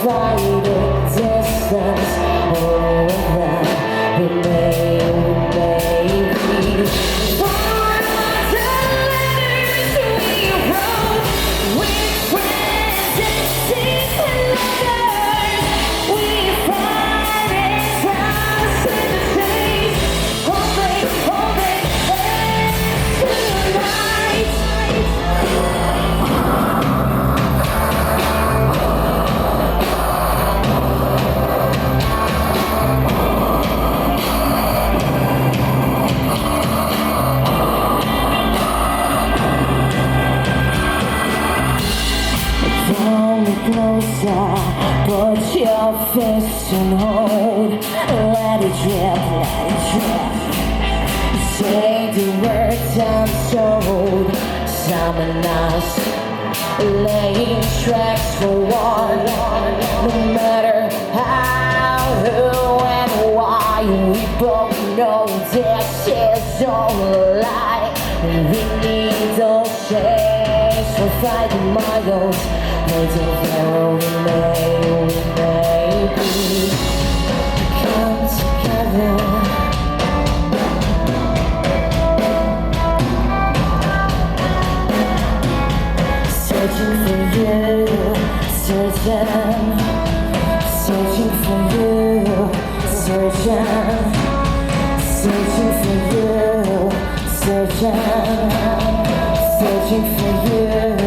fighting distance. Oh, that we may be far the letters we wrote with friends and secret lovers. We fight and cross in the face, holding hands tonight. Pull me closer, put your fist and hold. Let it drip, let it drip. Say the words untold. Summon us, laying tracks for one. No matter how, who, and why, we both know this is all a lie. We need those shades for fighting miles. Waiting where we may be. Come together. Searching for you, searching for you, searching for you, searching for you.